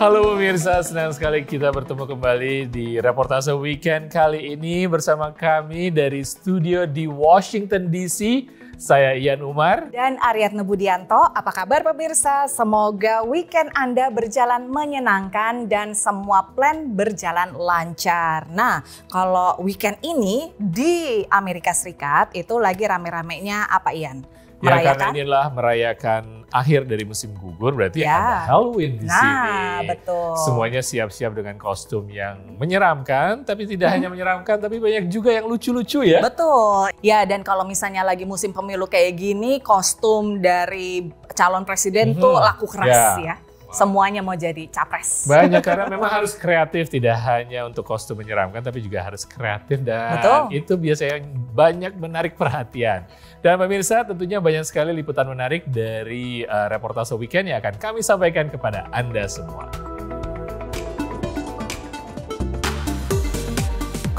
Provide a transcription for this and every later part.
Halo pemirsa, senang sekali kita bertemu kembali di reportase weekend kali ini bersama kami dari studio di Washington DC. Saya Ian Umar. Dan Aryatna Budianto. Apa kabar pemirsa? Semoga weekend Anda berjalan menyenangkan dan semua plan berjalan lancar. Nah, kalau weekend ini di Amerika Serikat itu lagi rame-ramenya apa Ian? Ya, karena inilah merayakan akhir dari musim gugur, berarti ada Halloween di sini. Nah, betul. Semuanya siap-siap dengan kostum yang menyeramkan, tapi tidak hanya menyeramkan, tapi banyak juga yang lucu-lucu ya. Betul. Ya, dan kalau misalnya lagi musim pemilu kayak gini, kostum dari calon presiden tuh laku keras ya. Semuanya mau jadi capres. Banyak, karena memang harus kreatif, tidak hanya untuk kostum menyeramkan, tapi juga harus kreatif dan itu biasanya banyak menarik perhatian. Dan pemirsa, tentunya banyak sekali liputan menarik dari reportase weekend yang akan kami sampaikan kepada Anda semua.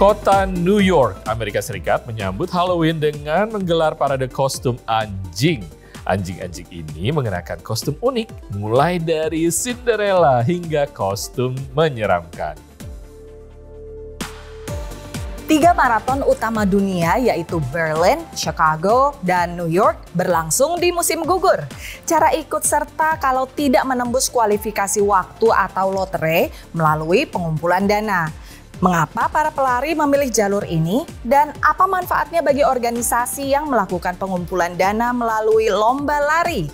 Kota New York, Amerika Serikat menyambut Halloween dengan menggelar parade kostum anjing. Anjing-anjing ini mengenakan kostum unik, mulai dari Cinderella hingga kostum menyeramkan. 3 maraton utama dunia yaitu Berlin, Chicago, dan New York berlangsung di musim gugur. Cara ikut serta kalau tidak menembus kualifikasi waktu atau lotre melalui pengumpulan dana. Mengapa para pelari memilih jalur ini dan apa manfaatnya bagi organisasi yang melakukan pengumpulan dana melalui lomba lari?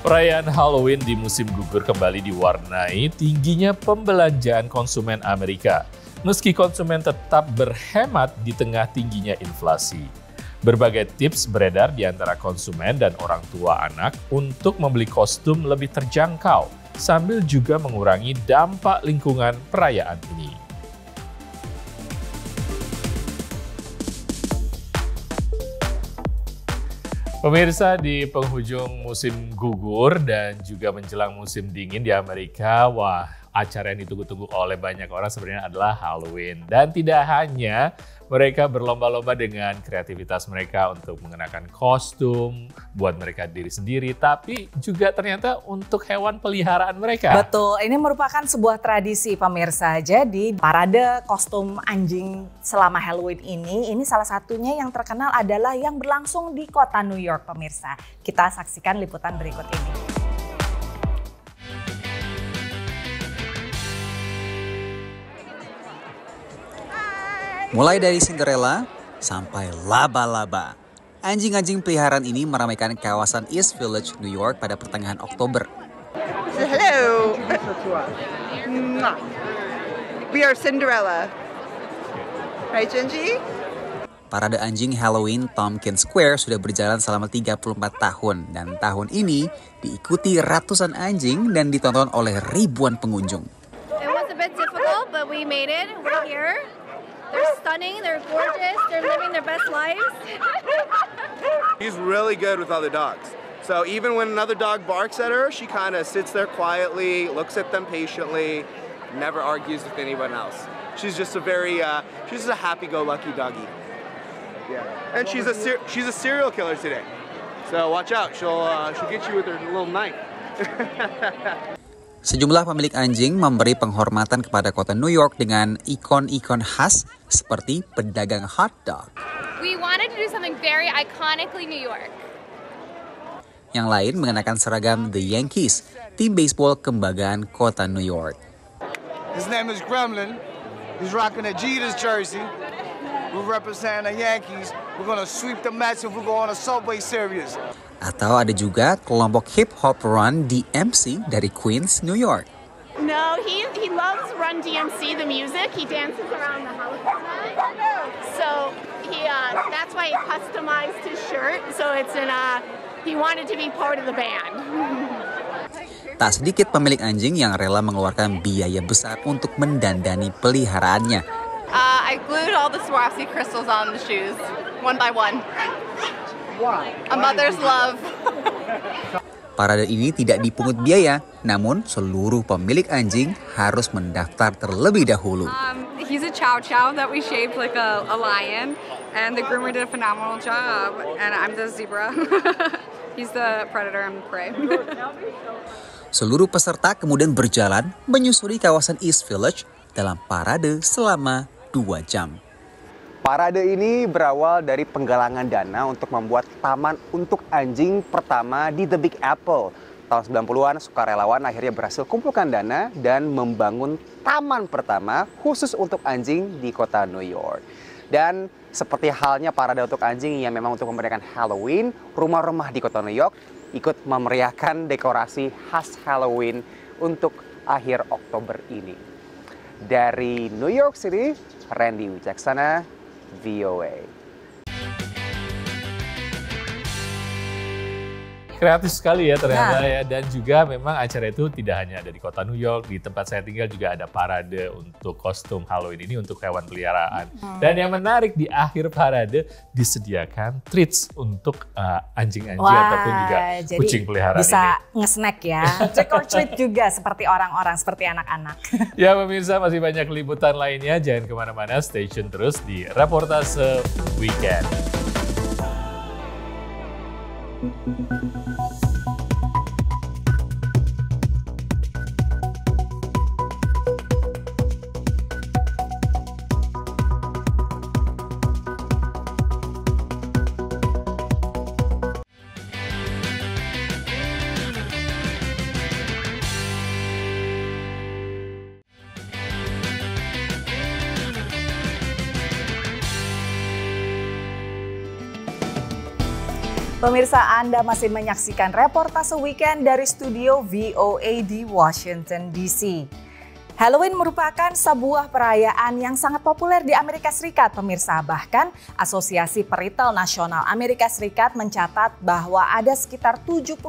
Perayaan Halloween di musim gugur kembali diwarnai tingginya pembelanjaan konsumen Amerika. Meski konsumen tetap berhemat di tengah tingginya inflasi. Berbagai tips beredar di antara konsumen dan orang tua anak untuk membeli kostum lebih terjangkau, sambil juga mengurangi dampak lingkungan perayaan ini. Pemirsa, di penghujung musim gugur dan juga menjelang musim dingin di Amerika, acara yang ditunggu-tunggu oleh banyak orang sebenarnya adalah Halloween. Dan tidak hanya mereka berlomba-lomba dengan kreativitas mereka untuk mengenakan kostum, buat mereka diri sendiri, tapi juga ternyata untuk hewan peliharaan mereka. Betul, ini merupakan sebuah tradisi pemirsa. Jadi parade kostum anjing selama Halloween ini salah satunya yang terkenal adalah yang berlangsung di kota New York pemirsa. Kita saksikan liputan berikut ini. Mulai dari Cinderella sampai laba-laba. Anjing-anjing peliharaan ini meramaikan kawasan East Village, New York pada pertengahan Oktober. Hello. We are Cinderella. Right, Genji? Parade anjing Halloween Tompkins Square sudah berjalan selama 34 tahun dan tahun ini diikuti ratusan anjing dan ditonton oleh ribuan pengunjung. It was a bit difficult, but we made it. We're here. They're stunning, they're gorgeous, they're living their best lives. She's really good with other dogs. So even when another dog barks at her, she kind of sits there quietly, looks at them patiently, never argues with anyone else. She's just a she's a happy-go-lucky doggy. Yeah, and she's a serial killer today. So watch out, she'll get you with her little knife. Sejumlah pemilik anjing memberi penghormatan kepada kota New York dengan ikon-ikon khas seperti pedagang hot dog. We wanted to do something very iconically New York. Yang lain mengenakan seragam The Yankees, tim baseball kebanggaan kota New York. His name is Gremlin. He's rocking a Jeter's jersey. We represent the Yankees. We're gonna sweep the Mets if we go on a Subway series. Atau ada juga kelompok hip hop Run DMC dari Queens, New York. No, he loves Run DMC, the music. He dances around the house. So that's why he customized his shirt. So it's he wanted to be part of the band. Tak sedikit pemilik anjing yang rela mengeluarkan biaya besar untuk mendandani peliharaannya. I glued all the Swarovski crystals on the shoes, one by one. A mother's love. Parade ini tidak dipungut biaya, namun seluruh pemilik anjing harus mendaftar terlebih dahulu. He's a chow chow that we shaped like a lion, and the groomer did a phenomenal job, and I'm the zebra. He's the predator and prey. Seluruh peserta kemudian berjalan menyusuri kawasan East Village dalam parade selama 2 jam. Parade ini berawal dari penggalangan dana untuk membuat taman untuk anjing pertama di The Big Apple. Tahun 90-an, sukarelawan akhirnya berhasil kumpulkan dana dan membangun taman pertama khusus untuk anjing di kota New York. Dan seperti halnya parade untuk anjing yang memang untuk memeriahkan Halloween, rumah-rumah di kota New York ikut memeriahkan dekorasi khas Halloween untuk akhir Oktober ini. Dari New York City, Randy Wijaksana, VOA. Kreatif sekali ya ternyata ya, dan juga memang acara itu tidak hanya ada di kota New York, di tempat saya tinggal juga ada parade untuk kostum Halloween ini untuk hewan peliharaan. Dan yang menarik di akhir parade disediakan treats untuk anjing-anjing ataupun juga kucing peliharaan bisa ini. Nge-snack ya, trick or treat juga seperti orang-orang, seperti anak-anak. Ya pemirsa, masih banyak liputan lainnya, jangan kemana-mana, stay tune terus di Reportase Weekend. Pemirsa, Anda masih menyaksikan Reportase Weekend dari studio VOA di Washington DC. Halloween merupakan sebuah perayaan yang sangat populer di Amerika Serikat, pemirsa. Bahkan Asosiasi Peritel Nasional Amerika Serikat mencatat bahwa ada sekitar 72%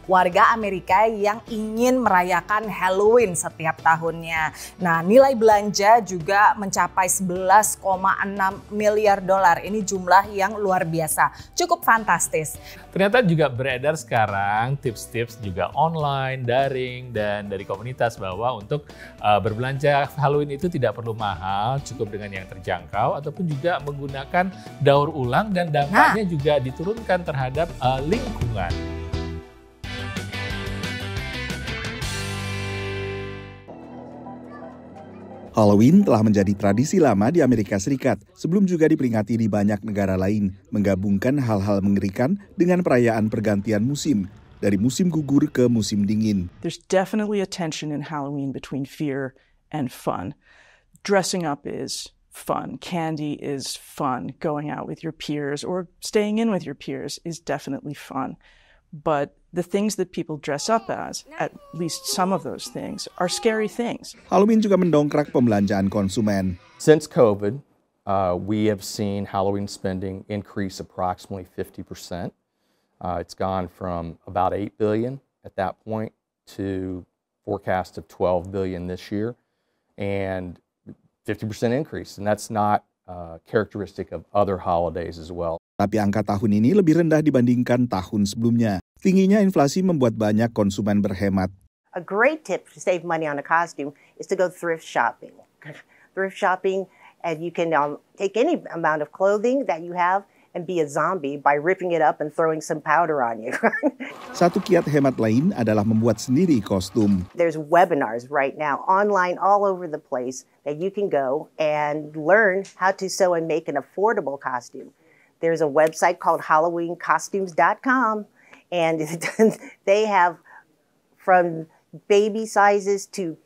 warga Amerika yang ingin merayakan Halloween setiap tahunnya. Nah, nilai belanja juga mencapai 11,6 miliar dolar. Ini jumlah yang luar biasa, cukup fantastis. Ternyata juga beredar sekarang tips-tips juga online, daring, dan dari komunitas bahwa untuk berbelanja Halloween itu tidak perlu mahal, cukup dengan yang terjangkau ataupun juga menggunakan daur ulang dan dampaknya juga diturunkan terhadap lingkungan. Halloween telah menjadi tradisi lama di Amerika Serikat, sebelum juga diperingati di banyak negara lain, menggabungkan hal-hal mengerikan dengan perayaan pergantian musim, dari musim gugur ke musim dingin. There's definitely a tension in Halloween between fear and fun. Dressing up is fun. Candy is fun. Going out with your peers or staying in with your peers is definitely fun. But the things that people dress up as, at least some of those things, are scary things. Halloween juga mendongkrak pembelanjaan konsumen. Since COVID, we have seen Halloween spending increase approximately 50%. It's gone from about $8 billion at that point to forecast of $12 billion this year, and 50% increase. And that's not characteristic of other holidays as well. Tapi angka tahun ini lebih rendah dibandingkan tahun sebelumnya. Tingginya inflasi membuat banyak konsumen berhemat. A great tip to save money on a costume is to go thrift shopping. Thrift shopping, and you can take any amount of clothing that you have and be a zombie by ripping it up and throwing some powder on you. Satu kiat hemat lain adalah membuat sendiri kostum. There's webinars right now online all over the place that you can go and learn how to sew and make an affordable costume. There's a website called HalloweenCostumes.com, and they have from baby sizes to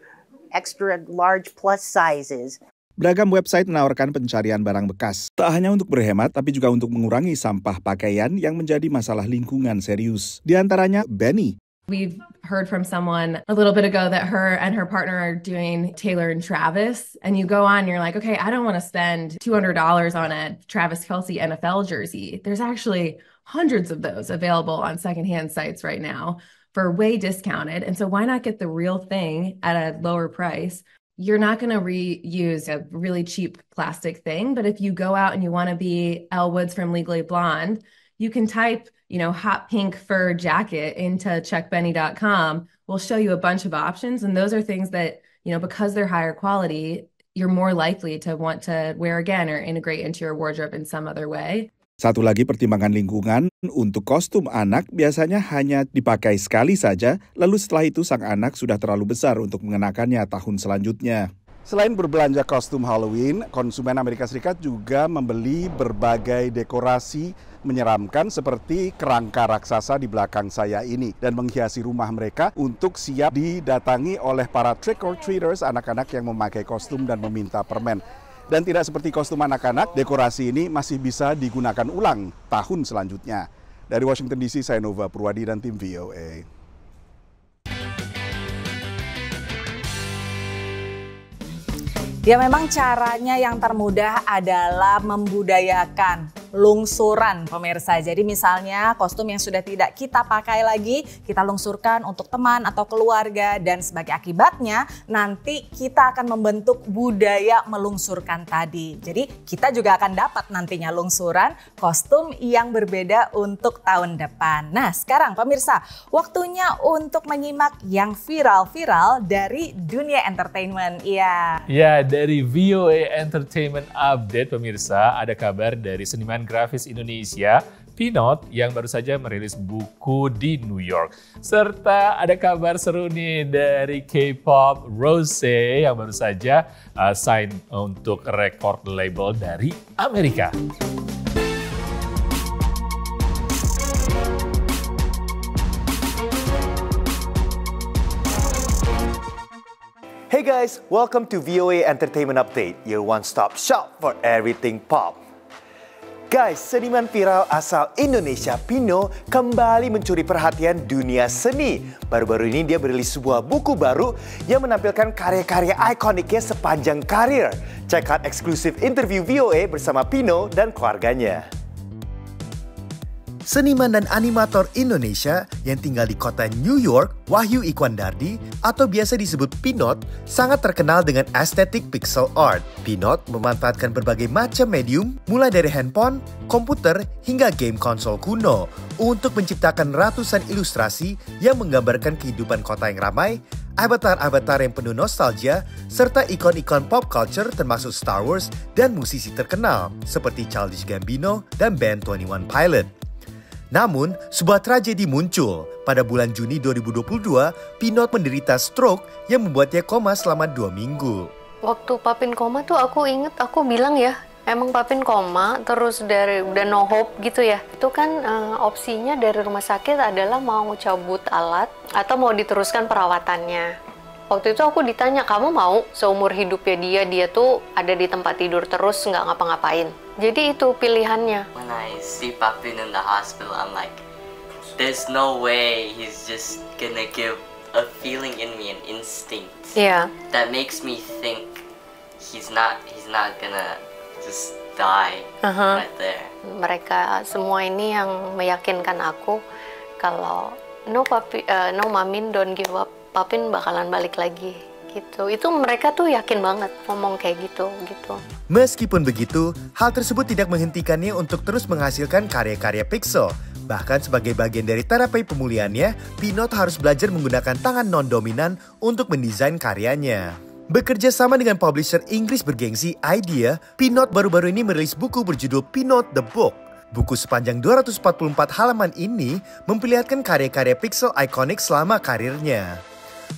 extra large plus sizes. Beragam website menawarkan pencarian barang bekas. Tak hanya untuk berhemat, tapi juga untuk mengurangi sampah pakaian yang menjadi masalah lingkungan serius. Di antaranya Benny. We've heard from someone a little bit ago that her and her partner are doing Taylor and Travis. And you go on and you're like, okay, I don't want to spend $200 on a Travis Kelce NFL jersey. There's actually hundreds of those available on secondhand sites right now for way discounted. And so why not get the real thing at a lower price? You're not going to reuse a really cheap plastic thing, but if you go out and you want to be Elle Woods from Legally Blonde, you can type, hot pink fur jacket into checkbenny.com. We'll show you a bunch of options, and those are things that, because they're higher quality, you're more likely to want to wear again or integrate into your wardrobe in some other way. Satu lagi pertimbangan lingkungan, untuk kostum anak biasanya hanya dipakai sekali saja, lalu setelah itu sang anak sudah terlalu besar untuk mengenakannya tahun selanjutnya. Selain berbelanja kostum Halloween, konsumen Amerika Serikat juga membeli berbagai dekorasi menyeramkan seperti kerangka raksasa di belakang saya ini dan menghiasi rumah mereka untuk siap didatangi oleh para trick-or-treaters, anak-anak yang memakai kostum dan meminta permen. Dan tidak seperti kostum anak-anak, dekorasi ini masih bisa digunakan ulang tahun selanjutnya. Dari Washington DC, saya Nova Purwadi dan tim VOA. Ya memang caranya yang termudah adalah membudayakan lungsuran pemirsa. Jadi misalnya kostum yang sudah tidak kita pakai lagi, kita lungsurkan untuk teman atau keluarga dan sebagai akibatnya nanti kita akan membentuk budaya melungsurkan tadi. Jadi kita juga akan dapat nantinya lungsuran kostum yang berbeda untuk tahun depan. Nah sekarang pemirsa, waktunya untuk menyimak yang viral-viral dari dunia entertainment. Ya, dari VOA Entertainment Update pemirsa, ada kabar dari seniman grafis Indonesia, Pinot, yang baru saja merilis buku di New York. Serta ada kabar seru nih dari K-pop Rose yang baru saja sign untuk record label dari Amerika. Hey guys, welcome to VOA Entertainment Update, your one-stop shop for everything pop. Guys, seniman viral asal Indonesia, Pino, kembali mencuri perhatian dunia seni. Baru-baru ini dia merilis sebuah buku baru yang menampilkan karya-karya ikoniknya sepanjang karir. Check out eksklusif interview VOA bersama Pino dan keluarganya. Seniman dan animator Indonesia yang tinggal di kota New York, Wahyu Ikhwandardi atau biasa disebut Pinot, sangat terkenal dengan estetik pixel art. Pinot memanfaatkan berbagai macam medium, mulai dari handphone, komputer, hingga game konsol kuno untuk menciptakan ratusan ilustrasi yang menggambarkan kehidupan kota yang ramai, avatar-avatar yang penuh nostalgia, serta ikon-ikon pop culture termasuk Star Wars dan musisi terkenal seperti Childish Gambino dan band 21 Pilot. Namun, sebuah tragedi muncul. Pada bulan Juni 2022, Pinot menderita stroke yang membuatnya koma selama 2 minggu. Waktu Papin koma tuh aku inget, aku bilang ya, emang Papin koma, terus udah no hope gitu ya. Itu kan opsinya dari rumah sakit adalah mau cabut alat atau mau diteruskan perawatannya. Waktu itu aku ditanya, kamu mau seumur hidupnya dia tuh ada di tempat tidur terus nggak ngapa-ngapain? Jadi itu pilihannya. When I see Papin in the hospital, I'm like, there's no way he's just gonna give a feeling in me, an instinct. Yeah. That makes me think he's not gonna just die right there. Mereka semua ini yang meyakinkan aku kalau no Mamin, don't give up. Papin bakalan balik lagi gitu. Itu mereka tuh yakin banget ngomong kayak gitu. Meskipun begitu, hal tersebut tidak menghentikannya untuk terus menghasilkan karya-karya pixel. Bahkan sebagai bagian dari terapi pemulihannya, Pinot harus belajar menggunakan tangan non-dominan untuk mendesain karyanya. Bekerja sama dengan publisher Inggris bergengsi Idea, Pinot baru-baru ini merilis buku berjudul Pinot the Book. Buku sepanjang 244 halaman ini memperlihatkan karya-karya pixel ikonik selama karirnya.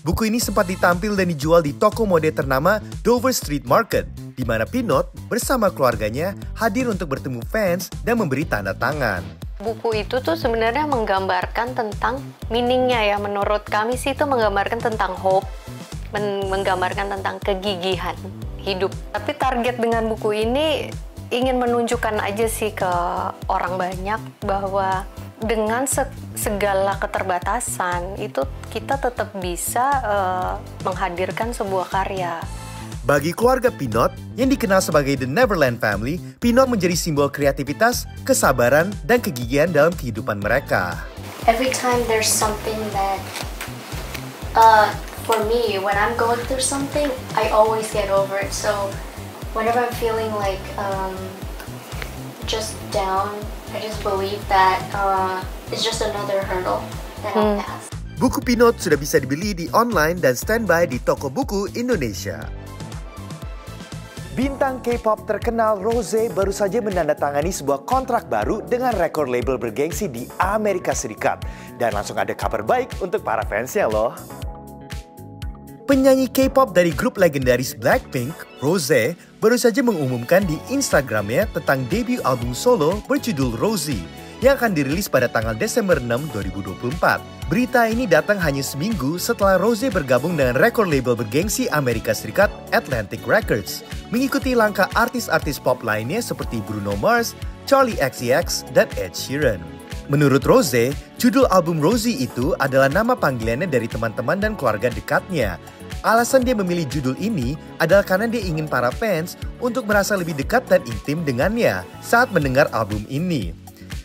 Buku ini sempat ditampil dan dijual di toko mode ternama Dover Street Market, di mana Pinot bersama keluarganya hadir untuk bertemu fans dan memberi tanda tangan. Buku itu tuh sebenarnya menggambarkan tentang meaningnya ya, menurut kami sih itu menggambarkan tentang hope, menggambarkan tentang kegigihan hidup. Tapi target dengan buku ini ingin menunjukkan aja sih ke orang banyak bahwa dengan segala keterbatasan itu kita tetap bisa menghadirkan sebuah karya. Bagi keluarga Pinot yang dikenal sebagai The Neverland Family, Pinot menjadi simbol kreativitas, kesabaran, dan kegigihan dalam kehidupan mereka. Every time there's something that, for me, when I'm going through something, I always get over it. So whenever I'm feeling like just down, I just believe that it's just another hurdle that I'll pass. Buku Pinot sudah bisa dibeli di online dan standby di toko buku Indonesia. Bintang K-pop terkenal Rosé baru saja menandatangani sebuah kontrak baru dengan record label bergengsi di Amerika Serikat. Dan langsung ada kabar baik untuk para fansnya loh. Penyanyi K-pop dari grup legendaris Blackpink, Rosé, baru saja mengumumkan di Instagramnya tentang debut album solo berjudul Rosie yang akan dirilis pada tanggal Desember 6, 2024. Berita ini datang hanya seminggu setelah Rosé bergabung dengan record label bergengsi Amerika Serikat Atlantic Records, mengikuti langkah artis-artis pop lainnya seperti Bruno Mars, Charli XCX, dan Ed Sheeran. Menurut Rosé, judul album Rosie itu adalah nama panggilannya dari teman-teman dan keluarga dekatnya. Alasan dia memilih judul ini adalah karena dia ingin para fans untuk merasa lebih dekat dan intim dengannya saat mendengar album ini.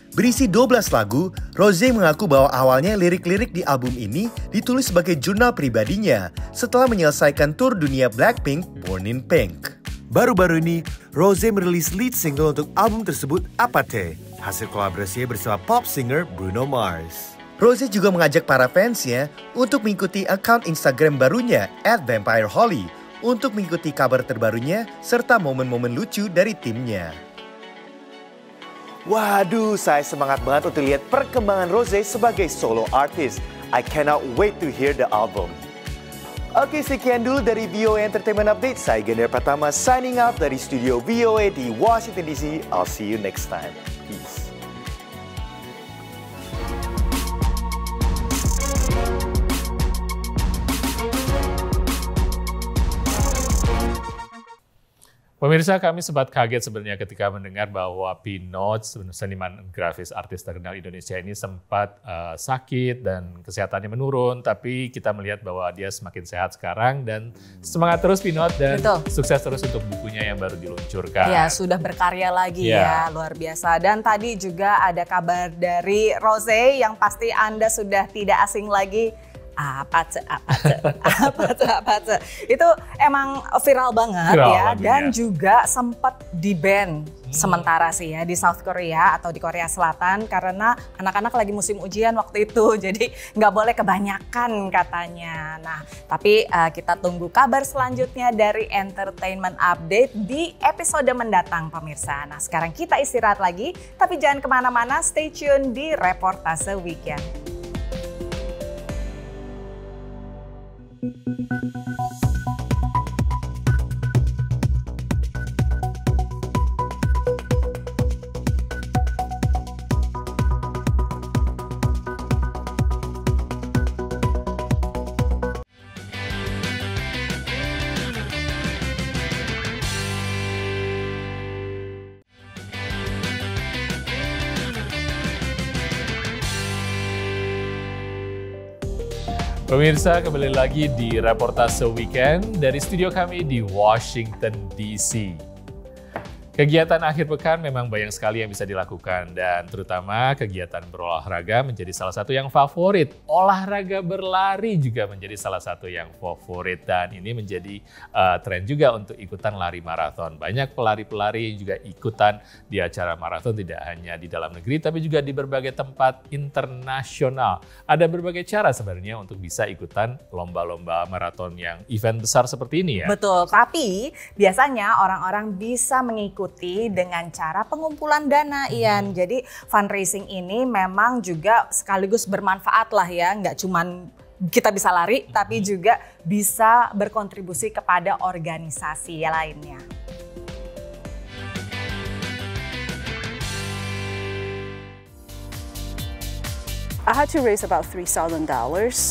Berisi 12 lagu, Rosé mengaku bahwa awalnya lirik-lirik di album ini ditulis sebagai jurnal pribadinya setelah menyelesaikan tur dunia Blackpink Born in Pink. Baru-baru ini, Rosé merilis lead single untuk album tersebut, Apathy, hasil kolaborasinya bersama pop singer Bruno Mars. Rosé juga mengajak para fansnya untuk mengikuti akun Instagram barunya @vampireholly untuk mengikuti kabar terbarunya serta momen-momen lucu dari timnya. Waduh, saya semangat banget untuk lihat perkembangan Rosé sebagai solo artist. I cannot wait to hear the album. Oke, sekian dulu dari VOA Entertainment Update. Saya Gender Pratama signing out dari studio VOA di Washington DC. I'll see you next time. Peace. Pemirsa, kami sempat kaget sebenarnya ketika mendengar bahwa Pinot, seniman grafis artis terkenal Indonesia ini sempat sakit dan kesehatannya menurun. Tapi kita melihat bahwa dia semakin sehat sekarang dan semangat terus Pinot dan sukses terus untuk bukunya yang baru diluncurkan. Ya, sudah berkarya lagi ya, luar biasa. Dan tadi juga ada kabar dari Rosé yang pasti Anda sudah tidak asing lagi. Apathy. Itu emang viral banget dan juga sempat di-ban sementara sih ya di South Korea atau di Korea Selatan karena anak-anak lagi musim ujian waktu itu, jadi nggak boleh kebanyakan katanya. Nah, tapi kita tunggu kabar selanjutnya dari Entertainment Update di episode mendatang pemirsa. Nah, sekarang kita istirahat lagi, tapi jangan kemana-mana, stay tune di Reportase Weekend. Pemirsa, kembali lagi di Reportase Weekend dari studio kami di Washington DC. Kegiatan akhir pekan memang banyak sekali yang bisa dilakukan dan terutama kegiatan berolahraga menjadi salah satu yang favorit. Olahraga berlari juga menjadi salah satu yang favorit dan ini menjadi tren juga untuk ikutan lari maraton. Banyak pelari-pelari yang juga ikutan di acara maraton tidak hanya di dalam negeri tapi juga di berbagai tempat internasional. Ada berbagai cara sebenarnya untuk bisa ikutan lomba-lomba maraton yang event besar seperti ini ya. Betul, tapi biasanya orang-orang bisa mengikuti dengan cara pengumpulan dana, Ian. Jadi fundraising ini memang juga sekaligus bermanfaat lah ya, nggak cuman kita bisa lari, tapi juga bisa berkontribusi kepada organisasi lainnya. I had to raise about $3,000.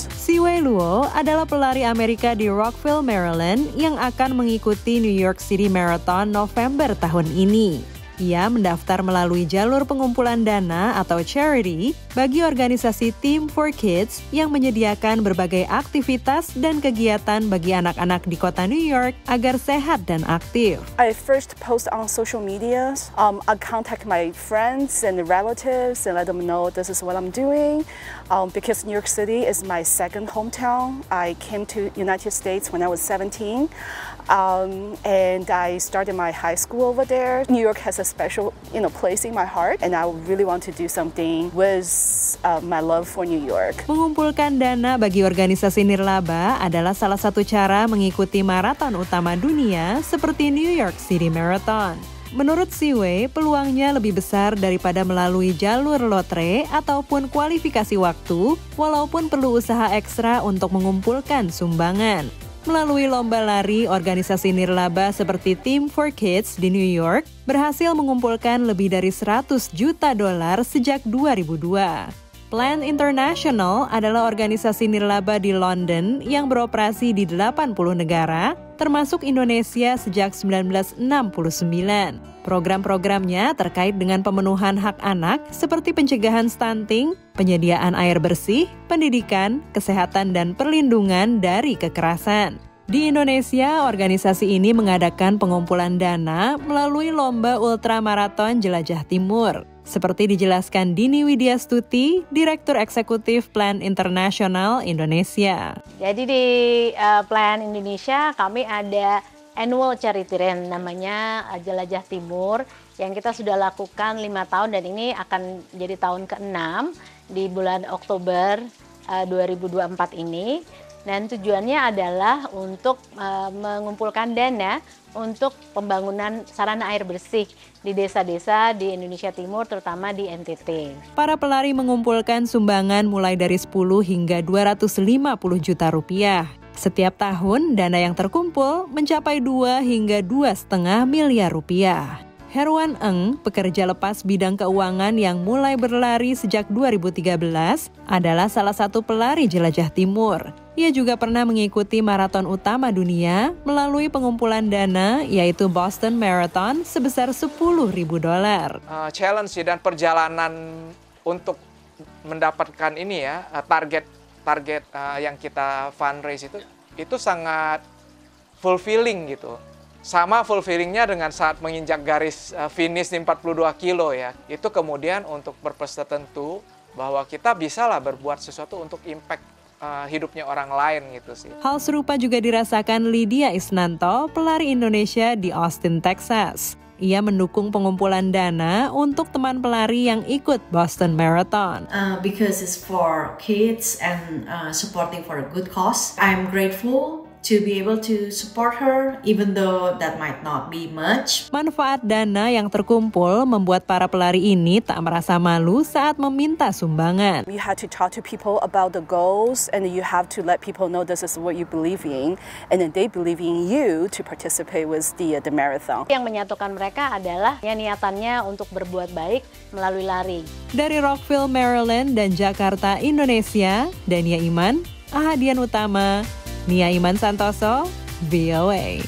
Si Wei Luo adalah pelari Amerika di Rockville, Maryland yang akan mengikuti New York City Marathon November tahun ini. Ia mendaftar melalui jalur pengumpulan dana atau charity bagi organisasi Team for Kids yang menyediakan berbagai aktivitas dan kegiatan bagi anak-anak di kota New York agar sehat dan aktif. I first post on social media. I contact my friends and relatives and let them know this is what I'm doing. Because New York City is my second hometown. I came to United States when I was 17. And I started my high school over there. New York has a special, place in my heart, and I really want to do something with my love for New York. Mengumpulkan dana bagi organisasi nirlaba adalah salah satu cara mengikuti maraton utama dunia seperti New York City Marathon. Menurut Siwei, peluangnya lebih besar daripada melalui jalur lotre ataupun kualifikasi waktu, walaupun perlu usaha ekstra untuk mengumpulkan sumbangan. Melalui lomba lari, organisasi nirlaba seperti Team for Kids di New York berhasil mengumpulkan lebih dari $100 juta sejak 2002. Plan International adalah organisasi nirlaba di London yang beroperasi di 80 negara, termasuk Indonesia sejak 1969. Program-programnya terkait dengan pemenuhan hak anak seperti pencegahan stunting, penyediaan air bersih, pendidikan, kesehatan, dan perlindungan dari kekerasan. Di Indonesia, organisasi ini mengadakan pengumpulan dana melalui lomba ultramaraton Jelajah Timur. Seperti dijelaskan Dini Widyastuti, Direktur Eksekutif Plan International Indonesia. Jadi di Plan Indonesia kami ada annual charity run namanya Jelajah Timur yang kita sudah lakukan 5 tahun dan ini akan jadi tahun ke-6 di bulan Oktober 2024 ini. Dan tujuannya adalah untuk mengumpulkan dana untuk pembangunan sarana air bersih di desa-desa di Indonesia Timur, terutama di NTT. Para pelari mengumpulkan sumbangan mulai dari 10 hingga 250 juta rupiah. Setiap tahun, dana yang terkumpul mencapai 2 hingga 2,5 miliar rupiah. Herwan Eng, pekerja lepas bidang keuangan yang mulai berlari sejak 2013, adalah salah satu pelari Jelajah Timur. Ia juga pernah mengikuti maraton utama dunia melalui pengumpulan dana, yaitu Boston Marathon sebesar $10.000. Challenge dan perjalanan untuk mendapatkan ini ya, target yang kita fundraise itu sangat fulfilling gitu. Sama fulfillingnya dengan saat menginjak garis finish di 42 kilo ya. Itu kemudian untuk purpose tertentu bahwa kita bisalah berbuat sesuatu untuk impact hidupnya orang lain gitu sih. Hal serupa juga dirasakan Lydia Isnanto, pelari Indonesia di Austin, Texas. Ia mendukung pengumpulan dana untuk teman pelari yang ikut Boston Marathon. Because it's for kids and supporting for a good cause. I'm grateful to be able to support her, even though that might not be much. Manfaat dana yang terkumpul membuat para pelari ini tak merasa malu saat meminta sumbangan. You have to talk to people about the goals, and you have to let people know this is what you believe in, and then they believe in you to participate with the marathon. Yang menyatukan mereka adalah niatannya untuk berbuat baik melalui lari. Dari Rockville, Maryland dan Jakarta, Indonesia, Dania Iman, Ahadian Utama, Nia Iman Santoso, VOA.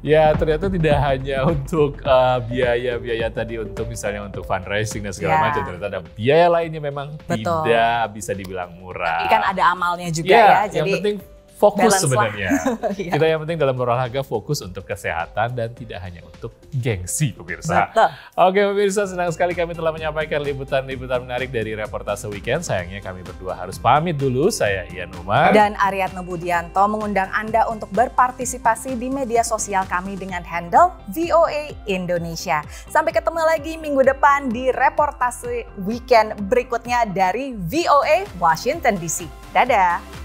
Ya, ternyata tidak hanya untuk biaya-biaya tadi untuk misalnya untuk fundraising dan segala macam, ternyata ada biaya lainnya memang tidak bisa dibilang murah. Tapi kan ada amalnya juga ya. Yang jadi penting fokus sebenarnya. Iya. Kita yang penting dalam berolahraga fokus untuk kesehatan dan tidak hanya untuk gengsi, pemirsa. Betul. Oke, pemirsa, senang sekali kami telah menyampaikan liputan-liputan menarik dari Reportase Weekend. Sayangnya kami berdua harus pamit dulu. Saya Ian Umar. Dan Aryatno Budianto mengundang Anda untuk berpartisipasi di media sosial kami dengan handle VOA Indonesia. Sampai ketemu lagi minggu depan di Reportase Weekend berikutnya dari VOA Washington DC. Dadah!